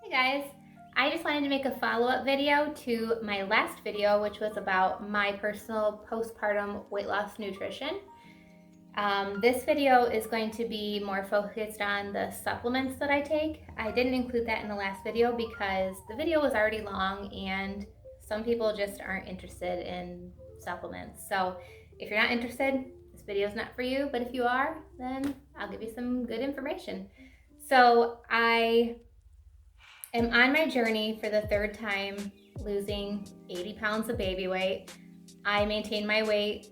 Hey guys, I just wanted to make a follow-up video to my last video, which was about my personal postpartum weight loss nutrition. This video is going to be more focused on the supplements that I take. I didn't include that in the last video because the video was already long and some people just aren't interested in supplements. So if you're not interested, this video is not for you, but if you are, then I'll give you some good information. So I am on my journey for the third time losing 80 pounds of baby weight. I maintain my weight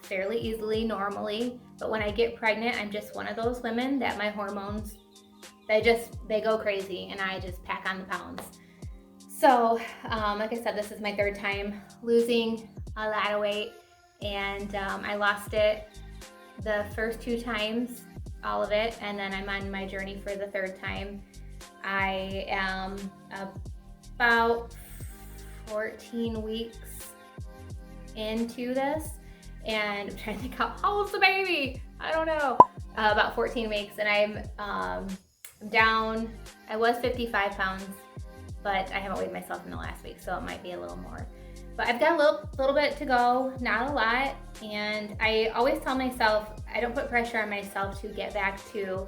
fairly easily normally, but when I get pregnant, I'm just one of those women that my hormones, they go crazy and I just pack on the pounds. So, like I said, this is my third time losing a lot of weight, and I lost it the first 2 times, all of it, and then I'm on my journey for the third time. I am about 14 weeks into this, and I'm trying to think how old's the baby? I don't know. About 14 weeks, and I'm down. I was 55 pounds, but I haven't weighed myself in the last week, so it might be a little more. But I've got a little bit to go, not a lot, and I always tell myself I don't put pressure on myself to get back to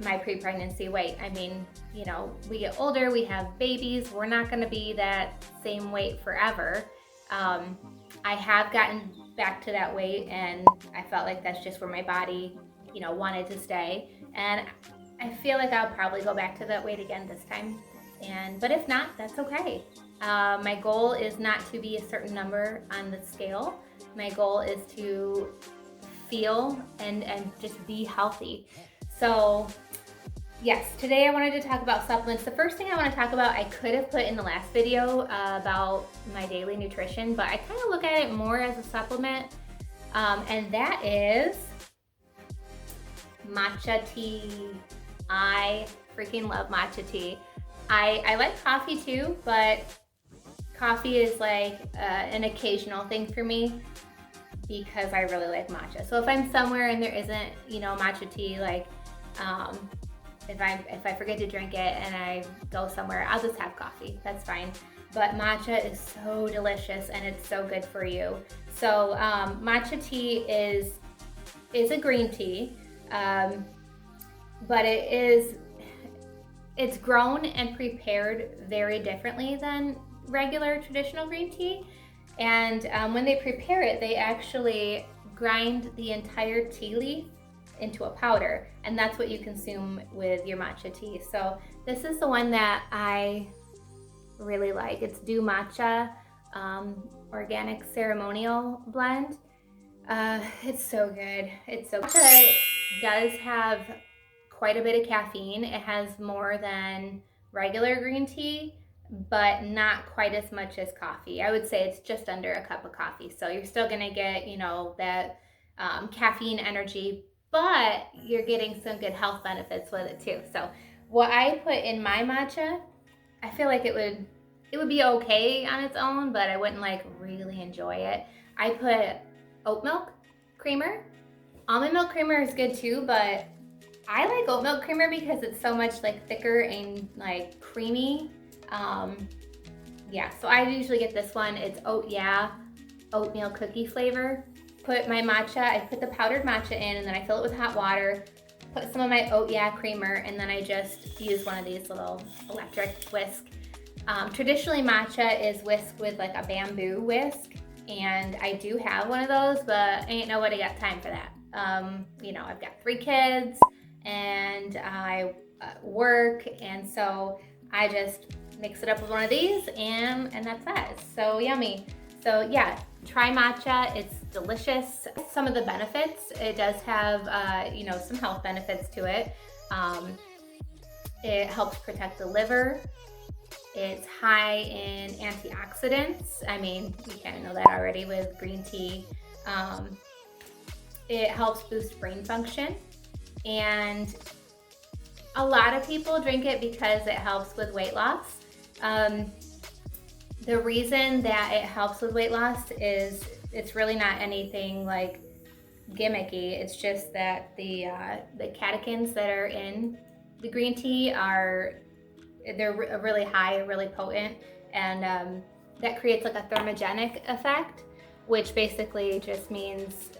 my pre-pregnancy weight. I mean, you know, we get older, we have babies, we're not going to be that same weight forever. I have gotten back to that weight, and I felt like that's just where my body, you know, wanted to stay. And I feel like I'll probably go back to that weight again this time. But if not, that's okay. My goal is not to be a certain number on the scale. My goal is to feel and just be healthy. So yes, today I wanted to talk about supplements. The first thing I want to talk about, I could have put in the last video about my daily nutrition, but I kind of look at it more as a supplement, and that is matcha tea. I freaking love matcha tea. I like coffee too, but coffee is like an occasional thing for me because I really like matcha. So if I'm somewhere and there isn't, you know, matcha tea, like if I forget to drink it and I go somewhere, I'll just have coffee. That's fine. But matcha is so delicious and it's so good for you. So matcha tea is a green tea, but it's grown and prepared very differently than regular traditional green tea. And when they prepare it, they actually grind the entire tea leaf into a powder, and that's what you consume with your matcha tea. So this is the one that I really like. It's Do Matcha organic ceremonial blend. It's so good. It's so good. Matcha does have quite a bit of caffeine. It has more than regular green tea, but not quite as much as coffee. I would say it's just under a cup of coffee. So you're still gonna get, you know, that caffeine energy, but you're getting some good health benefits with it too. So what I put in my matcha, I feel like it would be okay on its own, but I wouldn't like really enjoy it. I put oat milk creamer. Almond milk creamer is good too, but I like oat milk creamer because it's so much like thicker and like creamy. Yeah, so I usually get this one. It's oatmeal cookie flavor. Put my matcha, I put the powdered matcha in, and then I fill it with hot water, put some of my creamer, and then I just use one of these little electric whisk. Traditionally matcha is whisked with like a bamboo whisk, and I do have one of those, but ain't nobody got time for that. You know, I've got 3 kids and I work, and so I just mix it up with one of these, and that's that. It's so yummy. So yeah, try matcha. It's delicious. Some of the benefits, it does have, you know, some health benefits to it. It helps protect the liver. It's high in antioxidants. I mean, you kind of know that already with green tea. It helps boost brain function, and a lot of people drink it because it helps with weight loss. The reason that it helps with weight loss is it's really not anything like gimmicky. It's just that the catechins that are in the green tea are they're really high, really potent, and that creates like a thermogenic effect, which basically just means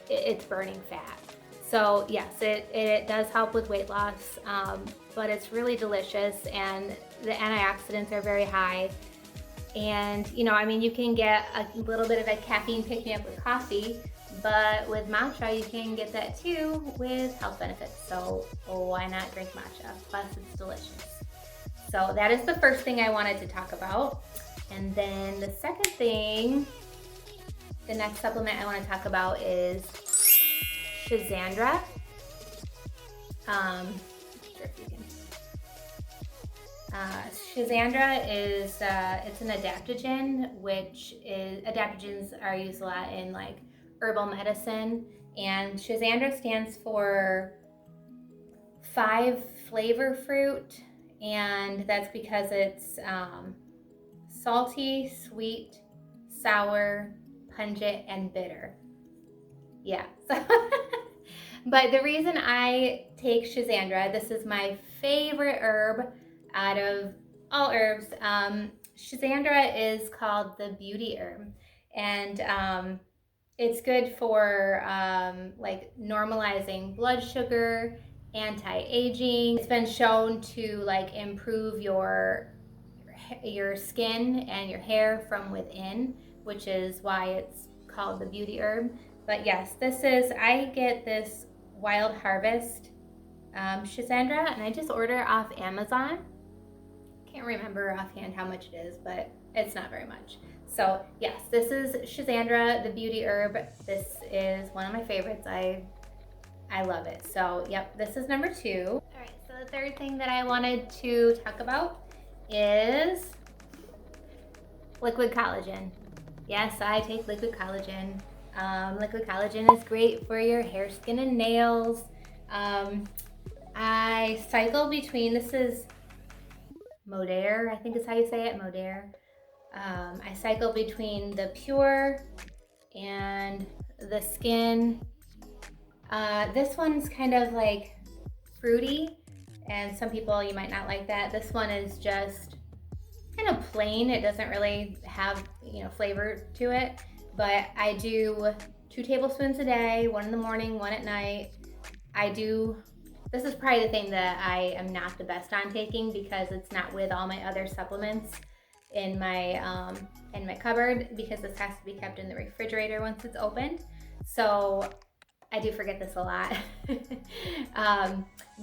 it's burning fat. So yes, it does help with weight loss, but it's really delicious, and the antioxidants are very high. And I mean, you can get a little bit of a caffeine pick-me-up with coffee, but with matcha, you can get that too with health benefits. So why not drink matcha? Plus, it's delicious. So that is the first thing I wanted to talk about. And then the second thing, the next supplement I want to talk about is Schizandra. Schizandra is it's an adaptogen, which is adaptogens are used a lot in like herbal medicine, and Schizandra stands for 5-flavor fruit, and that's because it's salty, sweet, sour, pungent, and bitter. Yeah. But the reason I take Schizandra, this is my favorite herb out of all herbs. Schizandra is called the beauty herb, and it's good for like normalizing blood sugar, anti-aging. It's been shown to like improve your skin and your hair from within, which is why it's called the beauty herb. But yes, I get this Wild Harvest Schizandra, and I just order off Amazon. Can't remember offhand how much it is, but it's not very much. So yes, this is Schizandra, the beauty herb. This is one of my favorites. I love it. So yep, this is number 2. All right, so the third thing that I wanted to talk about is liquid collagen. Yes, I take liquid collagen. Liquid collagen is great for your hair, skin, and nails. I cycle between, this is Modere, I think is how you say it, Modere. I cycle between the pure and the skin. This one's kind of like fruity, and some people, you might not like that. This one is just kind of plain. It doesn't really have, flavor to it, but I do 2 tablespoons a day, 1 in the morning, 1 at night. This is probably the thing that I am not the best on taking because it's not with all my other supplements in my cupboard, because this has to be kept in the refrigerator once it's opened. So I do forget this a lot.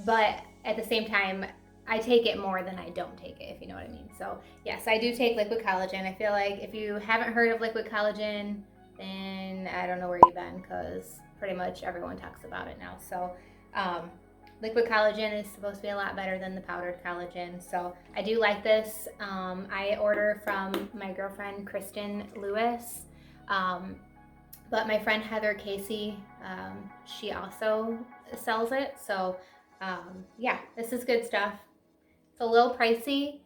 But at the same time, I take it more than I don't take it, if you know what I mean. So yes, I do take liquid collagen. I feel like if you haven't heard of liquid collagen, then I don't know where you've been, because pretty much everyone talks about it now. So liquid collagen is supposed to be a lot better than the powdered collagen. So I do like this. I order from my girlfriend, Kristen Lewis. But my friend Heather Casey, she also sells it. So yeah, this is good stuff. It's a little pricey,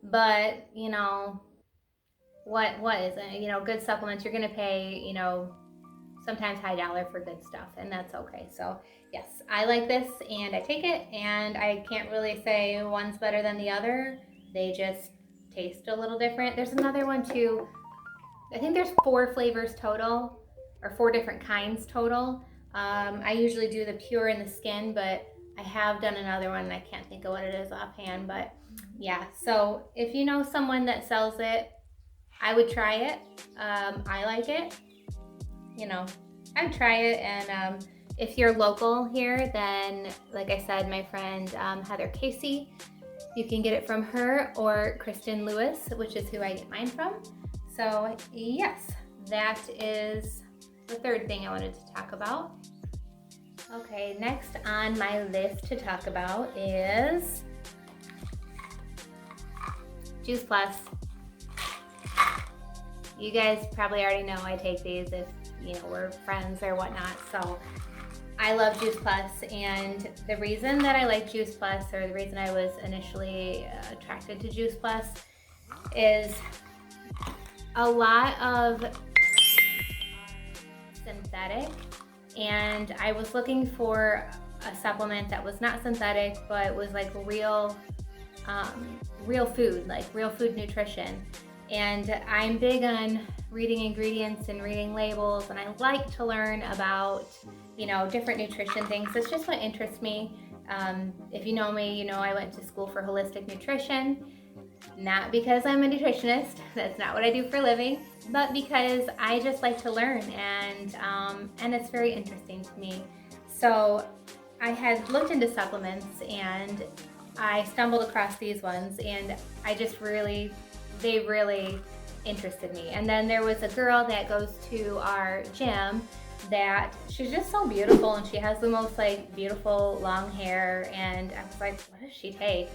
but what isn't? Good supplements, you're gonna pay, sometimes high dollar for good stuff, and that's okay. So yes, I like this and I take it, and I can't really say one's better than the other. They just taste a little different. There's another one too. I think there's 4 flavors total, or 4 different kinds total. I usually do the pure in the skin, but I have done another one and I can't think of what it is offhand. But yeah, so if you know someone that sells it, I would try it. I like it. I would try it. And if you're local here, then like I said, my friend Heather Casey, you can get it from her, or Kristen Lewis, which is who I get mine from. So yes, that is the third thing I wanted to talk about. Okay, next on my list to talk about is Juice Plus. You guys probably already know I take these if we're friends or whatnot. So I love Juice Plus, and the reason that I like Juice Plus, or the reason I was initially attracted to Juice Plus, is a lot of synthetic, and I was looking for a supplement that was not synthetic, but was like real, real food, like real food nutrition. And I'm big on reading ingredients and reading labels, and I like to learn about, you know, different nutrition things. That's just what interests me. If you know me, you know I went to school for holistic nutrition, not because I'm a nutritionist, that's not what I do for a living, but because I just like to learn, and it's very interesting to me. So I had looked into supplements and I stumbled across these ones, and they really interested me. And then there was a girl that goes to our gym that she's just so beautiful, and she has the most like beautiful long hair, and I was like, what does she take?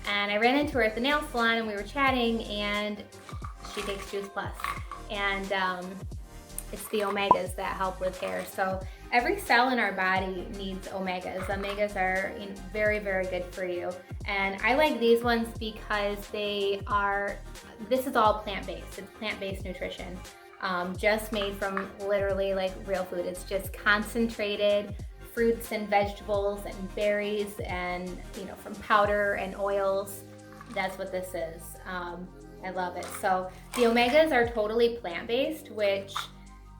And I ran into her at the nail salon and we were chatting, and she takes Juice Plus, and it's the omegas that help with hair. So every cell in our body needs omegas. Omegas are very, very good for you. And I like these ones because this is all plant-based. It's plant-based nutrition, just made from literally like real food. It's just concentrated fruits and vegetables and berries, and from powder and oils. That's what this is. I love it. So the omegas are totally plant-based, which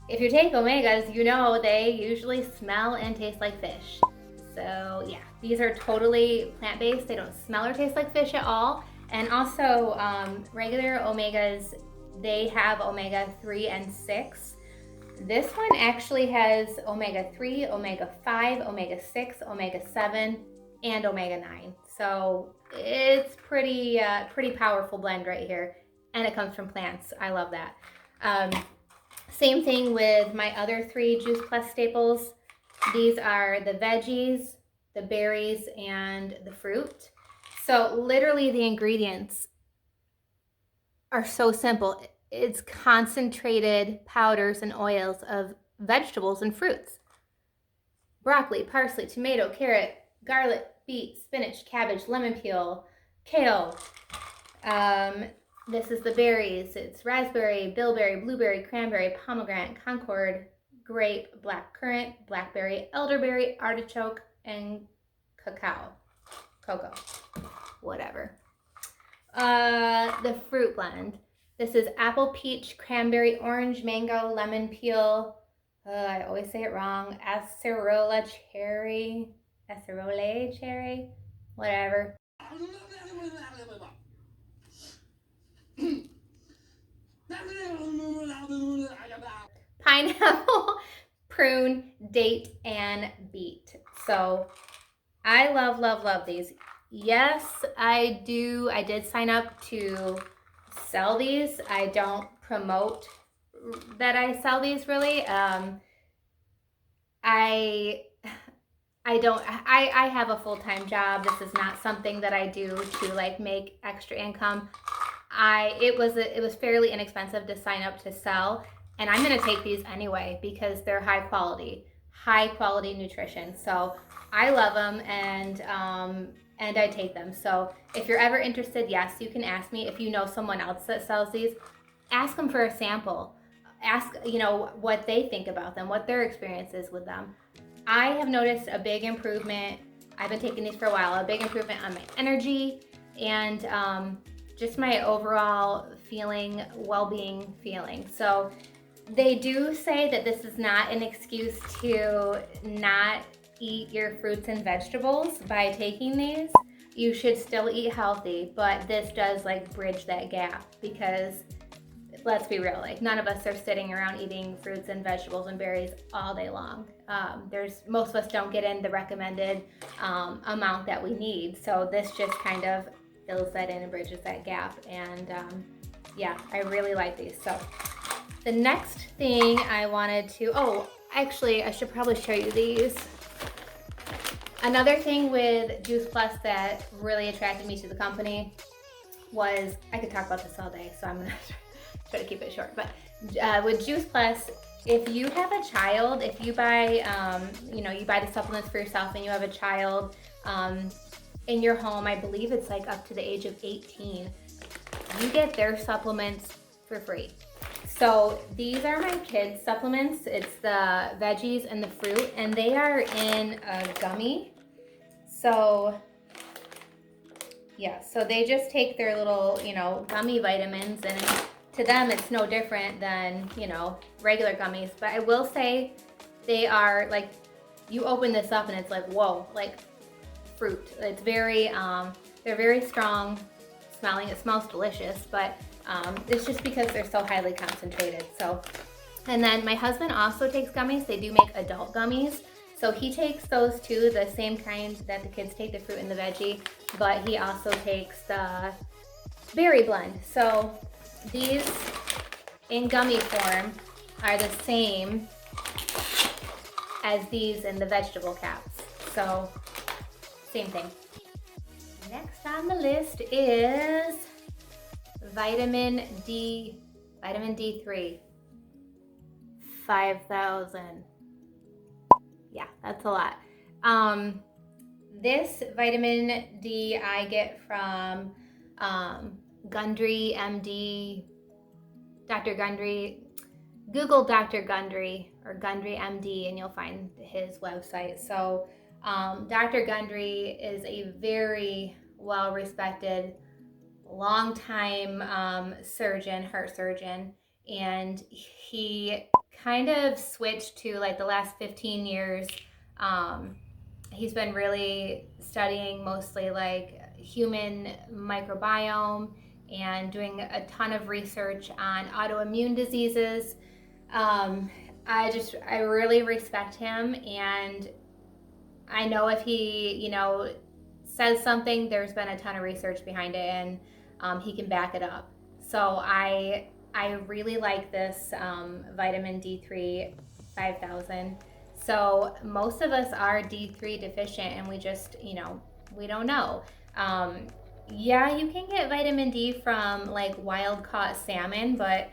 if you take omegas, they usually smell and taste like fish. So yeah, these are totally plant-based. They don't smell or taste like fish at all. And also regular omegas, they have omega-3 and 6. This one actually has omega-3, omega-5, omega-6, omega-7, and omega-9. So it's pretty powerful blend right here. And it comes from plants. I love that. Same thing with my other 3 Juice Plus staples. These are the veggies, the berries, and the fruit. So literally the ingredients are so simple. It's concentrated powders and oils of vegetables and fruits. Broccoli, parsley, tomato, carrot, garlic, beet, spinach, cabbage, lemon peel, kale. This is the berries. It's raspberry, bilberry, blueberry, cranberry, pomegranate, concord, grape, blackcurrant, blackberry, elderberry, artichoke, and cocoa, whatever. The fruit blend. This is apple, peach, cranberry, orange, mango, lemon peel. I always say it wrong. Acerola cherry, whatever. Pineapple, prune, date, and beet. So I love these. Yes, I do. I did sign up to sell these. I don't promote that I sell these really. I have a full-time job. This is not something that I do to like make extra income. It was fairly inexpensive to sign up to sell, and I'm gonna take these anyway because they're high quality nutrition. So I love them, and I take them. So if you're ever interested, yes, you can ask me. If you know someone else that sells these, ask them for a sample. Ask, what they think about them, what their experience is with them. I have noticed a big improvement. I've been taking these for a while, a big improvement on my energy and just my overall well-being feeling. So they do say that this is not an excuse to not eat your fruits and vegetables by taking these. You should still eat healthy, but this does like bridge that gap, because let's be real, like none of us are sitting around eating fruits and vegetables and berries all day long. Most of us don't get in the recommended amount that we need. So this just kind of fills that in and bridges that gap. And yeah, I really like these. So the next thing I wanted to, actually I should probably show you these. Another thing with Juice Plus that really attracted me to the company was, I could talk about this all day, so I'm gonna try to keep it short. But with Juice Plus, if you have a child, if you buy, you buy the supplements for yourself and you have a child in your home, I believe it's like up to the age of 18, you get their supplements for free. So these are my kids' supplements. It's the veggies and the fruit, and they are in a gummy So yeah, so they just take their little, gummy vitamins, and to them it's no different than, regular gummies. But I will say they are like, you open this up and it's like, whoa, like fruit. It's very, they're very strong smelling. It smells delicious, but it's just because they're so highly concentrated. So, and then my husband also takes gummies. They do make adult gummies. So he takes those too, the same kind that the kids take, the fruit and the veggie, but he also takes the berry blend. So these in gummy form are the same as these in the vegetable caps. So same thing. Next on the list is vitamin D3, 5,000. Yeah, that's a lot. This vitamin D I get from Gundry MD, Dr. Gundry. Google Dr. Gundry or Gundry MD and you'll find his website. So Dr. Gundry is a very well-respected, long-time surgeon, heart surgeon, and he kind of switched to like the last 15 years. He's been really studying mostly like human microbiome and doing a ton of research on autoimmune diseases. I really respect him, and I know if he, says something, there's been a ton of research behind it, and he can back it up. So I really like this vitamin D3 5,000. So most of us are D3 deficient, and we just, we don't know. Yeah, you can get vitamin D from like wild caught salmon, but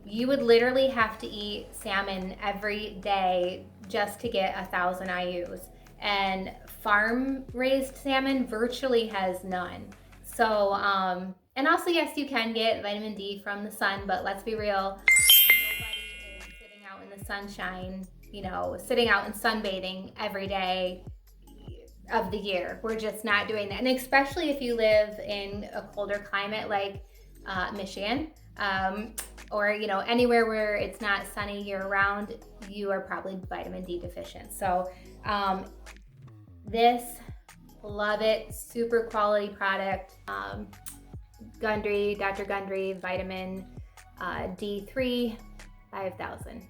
you would literally have to eat salmon every day just to get 1,000 IUs. And farm raised salmon virtually has none. So, and also, yes, you can get vitamin D from the sun, but let's be real, nobody is sitting out in the sunshine, sitting out and sunbathing every day of the year. We're just not doing that. And especially if you live in a colder climate like Michigan, or anywhere where it's not sunny year round, you are probably vitamin D deficient. So this, love it, super quality product. Gundry, Dr. Gundry vitamin D3 5,000.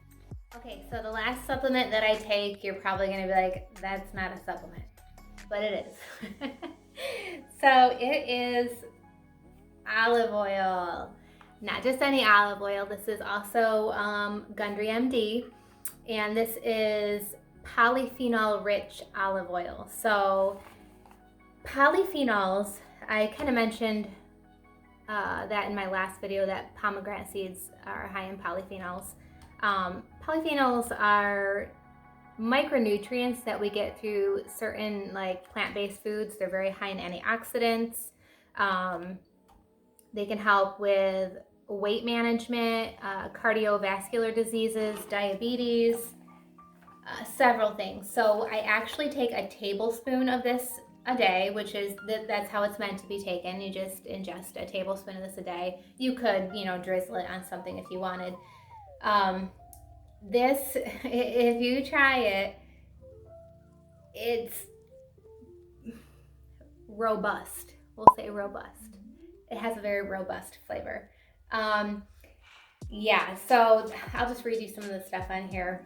Okay, so the last supplement that I take, you're probably gonna be like, that's not a supplement, but it is. So it is olive oil. Not just any olive oil. This is also Gundry MD, and this is polyphenol-rich olive oil. So polyphenols, I kind of mentioned that in my last video, that pomegranate seeds are high in polyphenols. Polyphenols are micronutrients that we get through certain like plant-based foods. They're very high in antioxidants. They can help with weight management, cardiovascular diseases, diabetes, several things. So I actually take a tablespoon of this a day, which is, that's how it's meant to be taken. You just ingest a tablespoon of this a day. You could, drizzle it on something if you wanted. This, if you try it, it's robust. We'll say robust. It has a very robust flavor. Yeah, so I'll just read you some of the stuff on here.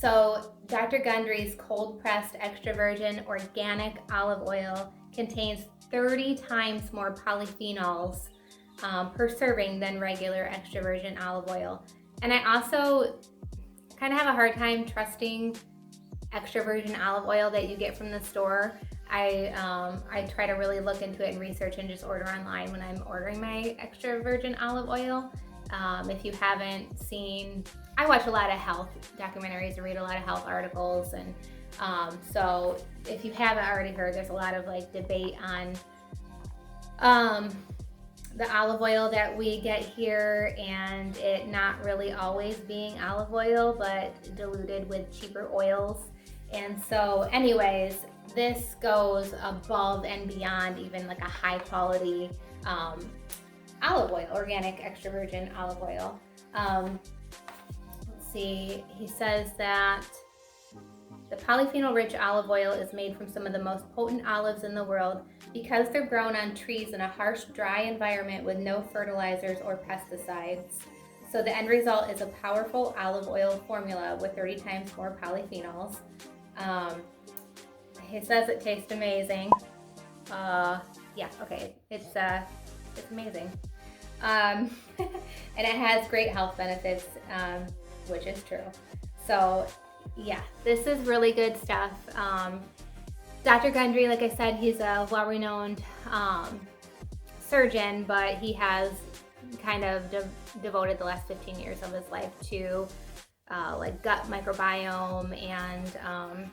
So Dr. Gundry's cold pressed extra virgin organic olive oil contains 30 times more polyphenols per serving than regular extra virgin olive oil. And I also kind of have a hard time trusting extra virgin olive oil that you get from the store. I try to really look into it and research and just order online when I'm ordering my extra virgin olive oil. If you haven't seen, I watch a lot of health documentaries and read a lot of health articles, and so if you haven't already heard, there's a lot of like debate on the olive oil that we get here, and it not really always being olive oil but diluted with cheaper oils. And so anyways, this goes above and beyond even like a high quality olive oil, organic extra virgin olive oil. Let's see, he says that the polyphenol-rich olive oil is made from some of the most potent olives in the world because they're grown on trees in a harsh, dry environment with no fertilizers or pesticides. So the end result is a powerful olive oil formula with 30 times more polyphenols. He says it tastes amazing. Yeah, okay, it's amazing. And it has great health benefits, which is true. So yeah, this is really good stuff. Dr. Gundry, like I said, he's a well-renowned surgeon, but he has kind of devoted the last 15 years of his life to like gut microbiome and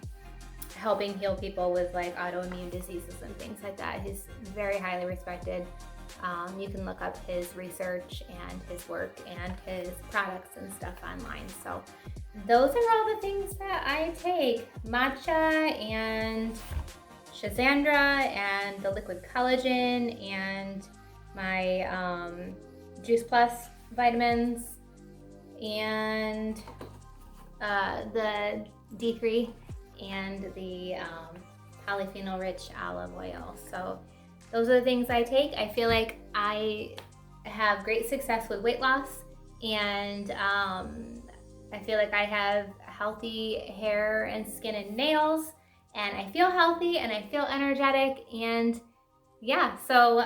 helping heal people with like autoimmune diseases and things like that. He's very highly respected. You can look up his research and his work and his products and stuff online. So those are all the things that I take. Matcha and Schizandra and the liquid collagen and my Juice Plus vitamins and the D3 and the polyphenol rich olive oil. So those are the things I take. I feel like I have great success with weight loss, and I feel like I have healthy hair and skin and nails, and I feel healthy and I feel energetic. And yeah, so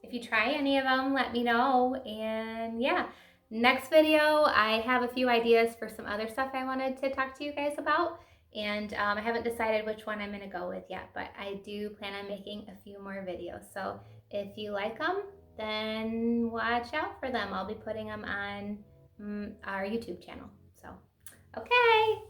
if you try any of them, let me know. And yeah, next video, I have a few ideas for some other stuff I wanted to talk to you guys about. And I haven't decided which one I'm going to go with yet, but I do plan on making a few more videos. So if you like them, then watch out for them. I'll be putting them on our YouTube channel. So, okay.